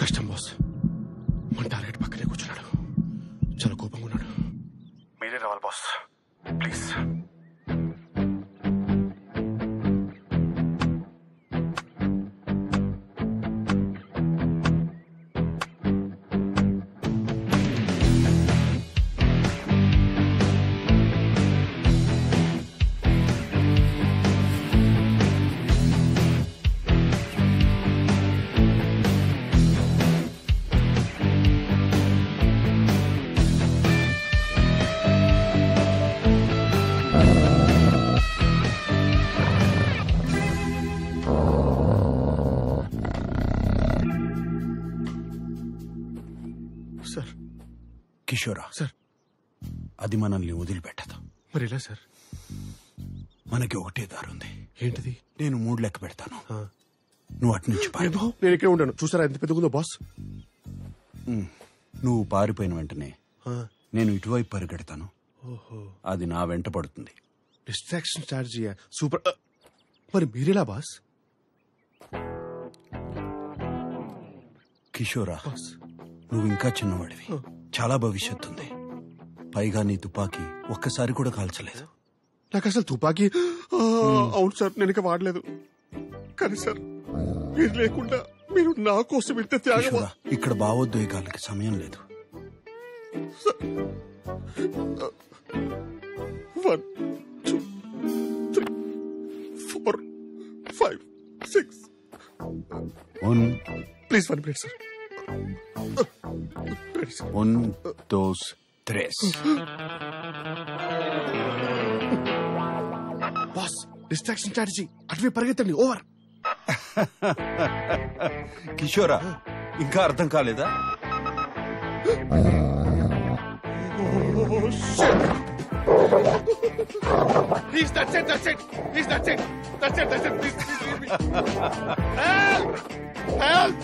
కష్టం బాస్. మన టార్గెట్ పక్కనే కూర్చున్నాడు, చాలా కోపంగా ఉన్నాడు. మీరే రావాలి బాస్, ప్లీజ్. సార్. కిషోరా సార్, అది మనల్ని వదిలిపెట్టదు. మరి ఎలా సార్? మనకి ఒకటే దారుంది. ఏంటిది? నేను 3 లెక్క పెడతాను, నువ్వు అటు నుంచి పారిపో. నేను ఇక్కడే ఉంటాను. చూసారా ఎంత పెద్దగుందో బాస్? నువ్వు పారిపోయిన వెంటనే నేను ఇటువైపు పరిగెడతాను. అది నా వెంట పడుతుంది. Distraction strategy super. మరి మీరెలా బాస్? కిషోరా, బాస్ నువ్వు ఇంకా చిన్నవాడివి, చాలా భవిష్యత్తు ఉంది. పైగా నీ తుపాకీ ఒక్కసారి కూడా కాల్చలేదు. నాకు అసలు తుపాకీ అవును సార్, నేను ఇక వాడలేదు. కానీ సార్, మీరు లేకుండా మీరు నా కోసం ఇంత త్యాగం. కిషోరా, ఇక్కడ భావోద్వేగాలకి సమయం లేదు. 1 2 3 4 5 6. Please 1 minute sir. 1 2 3. Boss, distraction strategy. అటువే పరిగెత్తండి. ఓవర్. కిషోరా, ఇంకా అర్థం కాలేదా?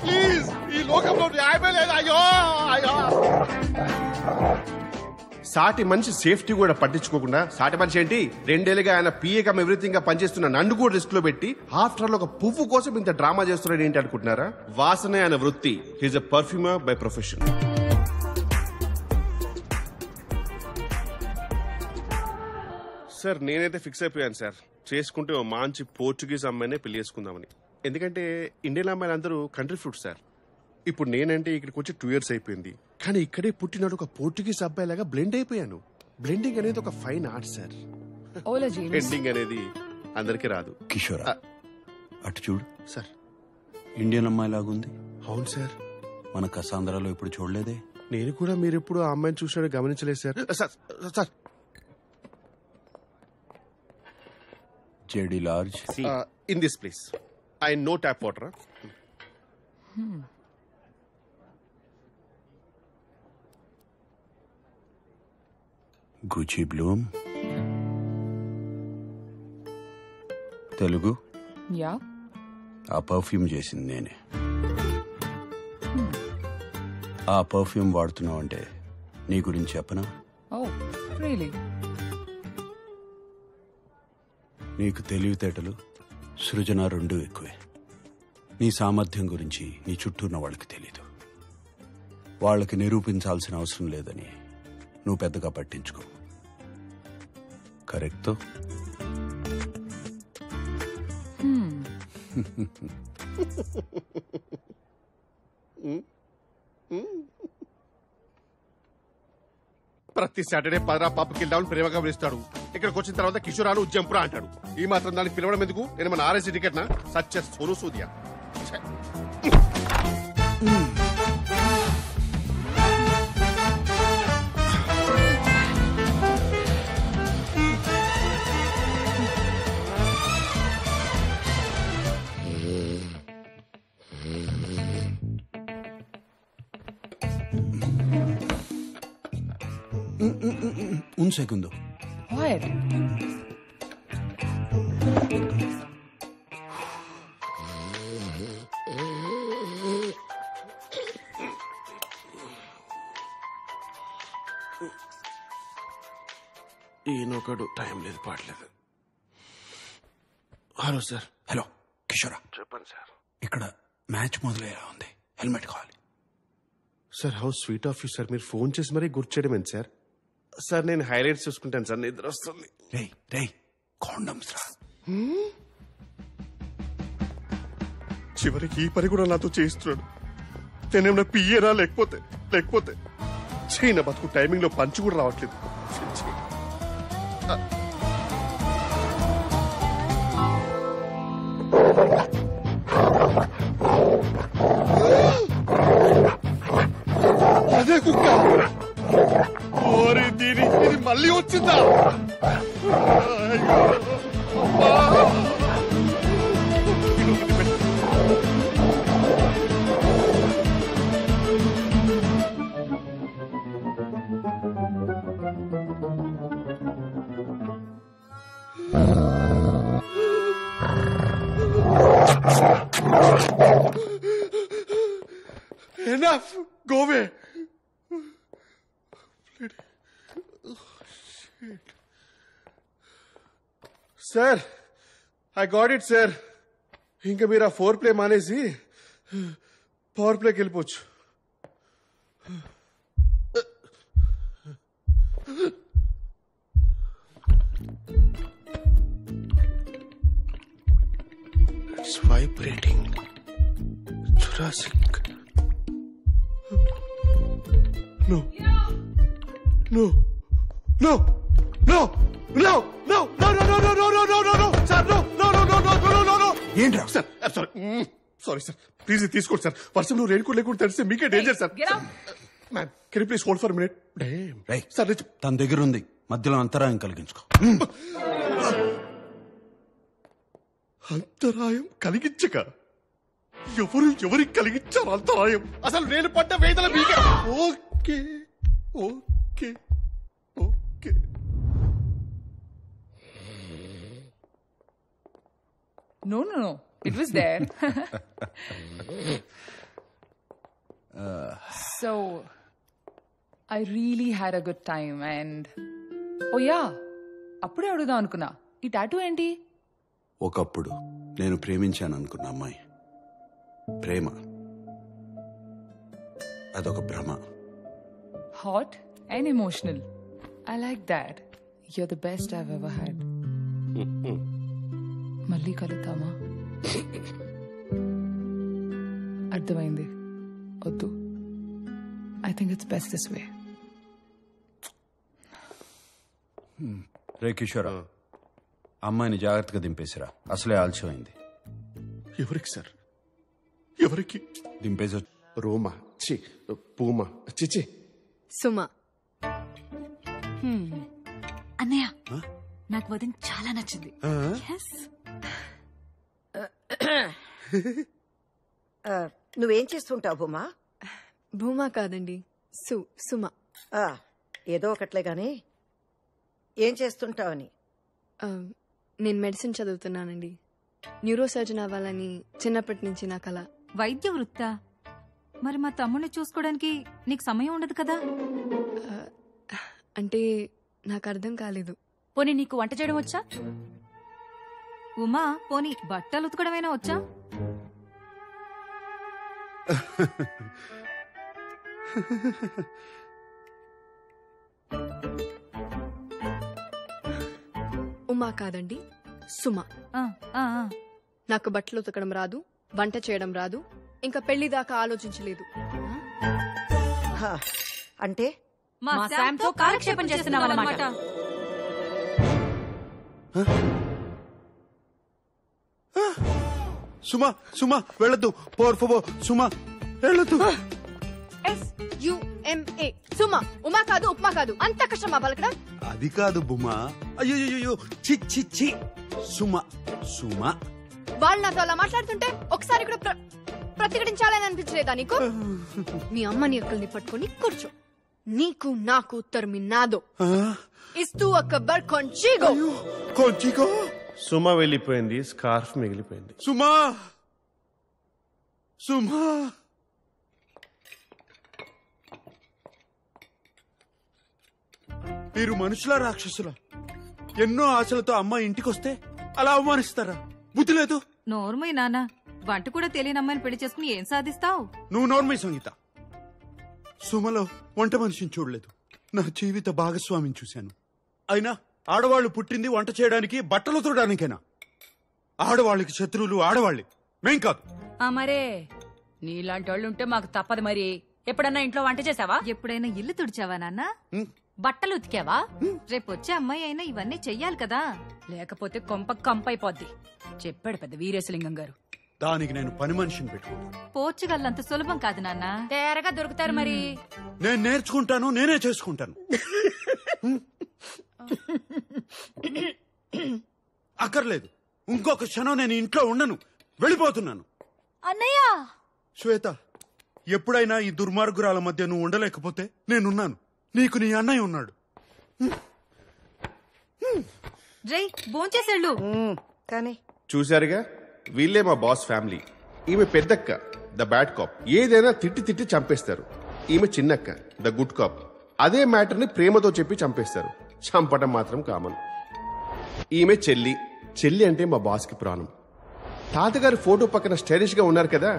ప్లీజ్, ఈ లోకంలో న్యాయమే లేదు. అయ్యో అయ్యో. సాటి మనిషి సేఫ్టీ కూడా పట్టించుకోకుండా, సాటి మనిషి ఏంటి 2 ఏళ్ళుగా ఆయన పిఏకమ్ ఎవ్రీథింగ్ గా పనిచేస్తున్న నన్ను కూడా రిస్క్ లో పెట్టి ఆఫ్టర్ ఒక పువ్వు కోసం ఇంత డ్రామా చేస్తున్నాడు ఏంటి అనుకుంటున్నారా? వాసనే ఆయన వృత్తి. He's a perfumer by profession. Sir, నేనైతే ఫిక్స్ అయిపోయాను సార్. చేసుకుంటే ఓ మంచి పోర్చుగీస్ అమ్మాయినే పెళ్లి చేసుకుందామని. ఎందుకంటే ఇండియన్ అమ్మాయిలు అందరూ కంట్రీ ఫ్రూట్ సార్. ఇప్పుడు నేనంటే ఇక్కడికి వచ్చి 2 years అయిపోయింది, కానీ ఇక్కడే పుట్టినాడు ఒక పోర్చుగీస్ అబ్బాయి లాగా బ్లెండ్ అయిపోయాను. బ్లెండింగ్ అనేది ఒక ఫైన్ ఆర్ట్ సార్. ఎండింగ్ అనేది అందరికీ రాదు. కిషోరా, అటు చూడు సార్. ఇండియన్ అమ్మాయి లాగుంది. అవును సార్. మన కసాంధ్రాలో ఇప్పుడు చూడలేదే. నేను కూడా మీరు ఎప్పుడు ఆ అమ్మాయిని చూసినాడో గమనించలేదు sir. Sir JD large in this place. I know tap water. గుచి Bloom. Telugu? Yeah. ఆ పర్ఫ్యూమ్ చేసింది నేనే. ఆ పర్ఫ్యూమ్ వాడుతున్నావు అంటే నీ గురించి చెప్పనా? ఓ రియల్లీ? నీకు తెలివితేటలు, సృజన 2 ఎక్కువే. నీ సామర్థ్యం గురించి నీ చుట్టూ ఉన్న వాళ్ళకి తెలీదు. వాళ్ళకి నిరూపించాల్సిన అవసరం లేదని నువ్వు పెద్దగా పట్టించుకో. కరెక్టో? ప్రతి సాటర్డే 10 పబ్కి వెళ్దామని ప్రేమగా పిలుస్తాడు. ఇక్కడికి వచ్చిన తర్వాత కిషోరాలు జంపురా అంటాడు. ఈ మాత్రం దానికి పిలవడం ఎందుకు? నేను మన ఆర్ఎస్సీ టికెట్ నా సత్య సోను సూదియా. Un segundo. What? ఈయనొకడు టైం లేదు, పాడలేదు. Hello sir. హలో కిషోరా, చెప్పండి సార్. ఇక్కడ మ్యాచ్ మొదలయ్యేలా ఉంది. హెల్మెట్ కావాలి. Sir how sweet of you sir. మీరు ఫోన్ చేసి మరీ గుర్తు చేయడం ఏంటి సార్. సార్ నేను హైలైట్స్ చూసుకుంటాను సార్, నిద్ర వస్తుంది. రేయ్ కాండమ్స్ రా. చివరికి ఈ పని కూడా నాతో చేయిస్తున్నాడు. నేనేమన్నా పియ్యరా లేకపోతే నా బతుకు టైమింగ్ లో పంచి కూడా రావట్లేదు. ఛీ. అదే కుక్క. ఓరి దీని, ఇది మళ్ళీ వచ్చిందా? Enough! Go away! Sir I got it sir. ఇంకా మీరు ఆ 4 ప్లే మానేసి పవర్ ప్లేకి వెళ్ళిపోవచ్చు. It's vibrating. Jurassic. No. No. No. No. No. No. No. No. No. No. No. No. No. No. Sir, no. No. No. No. No. No. No. No. ఏంట్రా? Sir, I'm sorry. Sorry, sir. Please తీసుకోండి sir. వర్షంలో raincoat లేకుండా తెలిస్తే మీకే danger sir. Get out. Ma'am, can you please hold for minute? Damn. రేయ్, sir తన దగ్గర ఉంది, మధ్యలో అంతరాయం కలిగించుకో. అంతరాయం కలిగించక ఎవరికి కలిగించారు అంతరాయం? అసలు నేను పడ్డ వేదన మీకే. Okay okay okay. No. It was there. So, I really had a good time and... Oh yeah, అప్పుడే అడుగుదాం అనుకున్నా, ఈ టాటూ ఏంటి? ఒకప్పుడు నేను ప్రేమించాను అనుకున్న అమ్మాయి, ప్రేమ అదొక భ్రమ. Hot and emotional. I like that. You're the best I've ever had. మళ్ళీ కలుద్దామా? అర్థమైంది, వద్దు. I think it's best this way. రే కిషోర్, అమ్మాయిని జాగ్రత్తగా దింపేసిరా, అసలే ఆలస్యమైంది. ఎవరికి సార్? ఎవరికి దింపేసి? రోమా, చి పూమా, చిచి సుమా. అన్నయ్య, నాకు వదిన చాలా నచ్చింది. నువ్వేం చేస్తుంటావు భూమా? భూమా కాదండి, సుమా. ఏదో ఒకట్లే గాని ఏం చేస్తుంటావని. నేను మెడిసిన్ చదువుతున్నానండి. న్యూరో సర్జన్ అవ్వాలని చిన్నప్పటి నుంచి నా కల. వైద్య వృత్తా? మరి మా తమ్ముడిని చూసుకోవడానికి నీకు సమయం ఉండదు కదా? అంటే నాకు అర్థం కాలేదు. పోనీ నీకు వంట చేయడం వచ్చా? ఉమా, పోనీ బట్టలు ఉతకడమైనా వచ్చా? ఉమా కాదండి, సుమా. నాకు బట్టలు ఉతకడం రాదు, వంట చేయడం రాదు, ఇంకా పెళ్లి దాకా ఆలోచించలేదు. అంటే మా శాంతో కాలక్షేపం చేస్తున్నావన్నమాట. సుమా వెళ్ళొద్దు. సుమా వెళ్ళొద్దు. SUMA సుమా. ఉమా కాదు, ఉప్మా కాదు. అంత కష్టమా పలకడం? అది కాదు బుమా. అయ్యో చి సుమా. వాళ్ళు నాతో అలా మాట్లాడుతుంటే ఒకసారి కూడా ప్రతిఘటించాలని అనిపించలేదా నీకు? మీ అమ్మని అక్కల్ని పట్టుకొని కూర్చో. నీకు నాకు terminado. ఇస్తూ అక్బర్ కొంచిగో. సుమా వెళ్ళిపోయింది, స్కార్ఫ్ మిగిలిపోయింది. సుమా మీరు మనుషుల రాక్షసుల? ఎన్నో ఆశలతో అమ్మాయి ఇంటికొస్తే అలా అవమానిస్తారా? బుద్ధి లేదు. నోర్మయ్య నాన్న, వంట కూడా తెలియని అమ్మాయిని పెళ్లి చేసుకుని ఏం సాధిస్తావు? నువ్వు నోర్మై సంగీత. సుమలో వంట మనిషిని చూడలేదు. నా జీవిత భాగస్వామిని చూశాను. అయినా ఆడవాళ్లు పుట్టింది వంట చేయడానికి, బట్టలు ఉతకడానికేనా? ఆడవాళ్ళకి శత్రువులు ఆడవాళ్లే, మేం కాదు. మరే నీలాంటి వాళ్ళు ఉంటే మాకు తప్పదు. మరి ఎప్పుడన్నా ఇంట్లో వంట చేసావా? ఎప్పుడైనా ఇల్లు తుడిచావా నాన్న? బట్టలు ఉతికావా? రేపు వచ్చే అమ్మాయి అయినా ఇవన్నీ చెయ్యాలి కదా. లేకపోతే కొంప కంపైపోద్ది. చెప్పాడు పెద్ద వీరేశలింగం గారు. దానికి నేను పని మనిషిని పెట్టుకుంటాను. పోర్చుగల్ అంత సులభం కాదు నాన్న. తేరగా దొరుకుతారు మరి. నేను నేర్చుకుంటాను, నేనే చేసుకుంటాను. అక్కర్లేదు, ఇంకొక క్షణం నేను ఇంట్లో ఉండను, వెళ్ళిపోతున్నాను. అన్నయ్య! శ్వేత, ఎప్పుడైనా ఈ దుర్మార్గురాల మధ్య నువ్వు ఉండలేకపోతే నేనున్నాను. నీకు నీ అన్నయ్య ఉన్నాడు. రై భోంచేసేళ్ళు. కానీ చూశారుగా, వీళ్ళే మా బాస్ ఫ్యామిలీ. ఈమె పెద్దక్క, ద బ్యాడ్ కాప్. ఏదైనా తిట్టి తిట్టి చంపేస్తారు. ఈమె చిన్నక్క, ద గుడ్ కాప్. అదే మ్యాటర్ ని ప్రేమతో చెప్పి చంపేస్తారు. చంపటం మాత్రం కామన్. ఈమె చెల్లి. చెల్లి అంటే మా బాస్ కి ప్రాణం. తాతగారి ఫోటో పక్కన స్టైలిష్ గా ఉన్నారు కదా,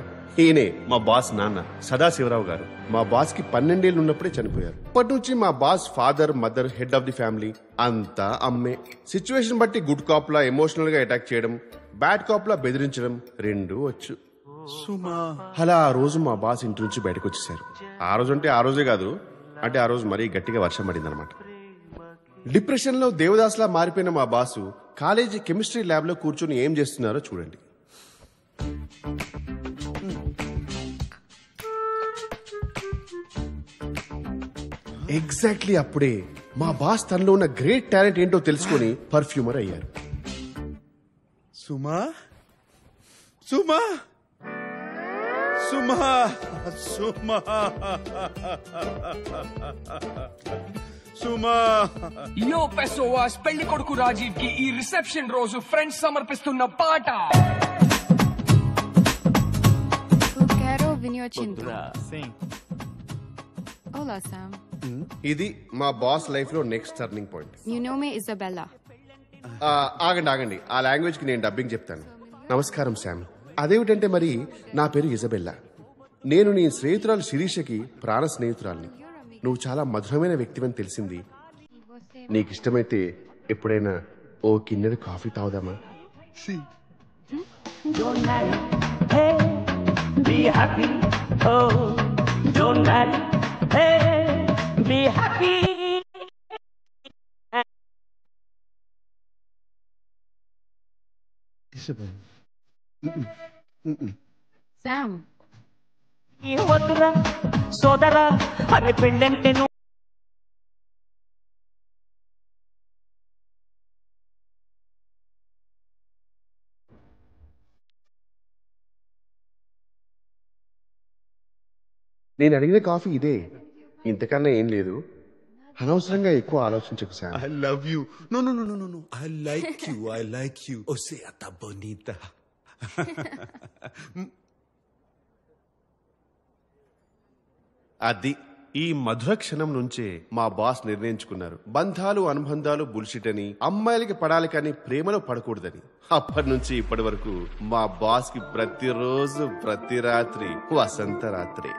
ఈయనే మా బాస్ నాన్న సదాశివరావు గారు. మా బాస్ కి 12 ఏళ్ళు ఉన్నప్పుడే చనిపోయారు. అప్పటి నుంచి మా boss father, mother, head of the family అంతా అమ్మే. సిచ్యువేషన్ బట్టి గుడ్ కాప్ లా ఎమోషనల్ గా అటాక్ చేయడం, బ్యాడ్ కాప్ లా బెదిరించడం రెండూ వచ్చు. సుమా, అలా ఆ రోజు మా బాస్ ఇంటి నుంచి బయటకు వచ్చేసారు. ఆ రోజు అంటే ఆ రోజే కాదు, అంటే ఆ రోజు మరీ గట్టిగా వర్షం పడింది అనమాట. డిప్రెషన్ లో దేవదాస్ లా మారిపోయిన మా బాసు కాలేజీ కెమిస్ట్రీ ల్యాబ్ లో కూర్చొని ఏం చేస్తున్నారో చూడండి. ఎగ్జాక్ట్లీ అప్పుడే మా బాస్ తనలో ఉన్న గ్రేట్ టాలెంట్ ఏంటో తెలుసుకొని పర్ఫ్యూమర్ అయ్యారు. సుమా, సుమా, సుమా, సుమా, సుమా. యో పెసోవాస్, పెళ్లి కొడుకు రాజీవ్ కి ఈ రిసెప్షన్ రోజు ఫ్రెండ్స్ సమర్పిస్తున్న పాట. Hola, Sam. ఇది మా బాస్ లైఫ్ లో next turning point. You know me, Isabella. ఆగండి, ఆ లాంగ్వేజ్ కి నేను డబ్బింగ్ చెప్తాను. నమస్కారం శామ్. అదేమిటంటే మరి నా పేరు ఇజబెల్లా. నేను నీ స్నేహితురాలు శిరీషకి ప్రాణ స్నేహితురాల్ని. నువ్వు చాలా మధురమైన వ్యక్తివని తెలిసింది. నీకు ఇష్టమైతే ఎప్పుడైనా ఓ కిన్నెడు కాఫీ తాగుదామా? Sam. సోదరా అనే పెళ్ళంటే నేను అడిగిన కాఫీ ఇదే, ఇంతకన్నా ఏం లేదు. అనవసరంగా ఎక్కువ ఆలోచించకు Sam. I love you. No, no, no, no, no, no. I like you. I like you. O sea, tan bonita. అది ఈ మధుర క్షణం నుంచే మా బాస్ నిర్ణయించుకున్నారు, బంధాలు అనుబంధాలు బుల్షిట్ అని, అమ్మాయిలకి పడాలి కానీ ప్రేమలో పడకూడదని. అప్పటి నుంచి ఇప్పటి వరకు మా బాస్ కి ప్రతిరోజు ప్రతి రాత్రి వసంత రాత్రి.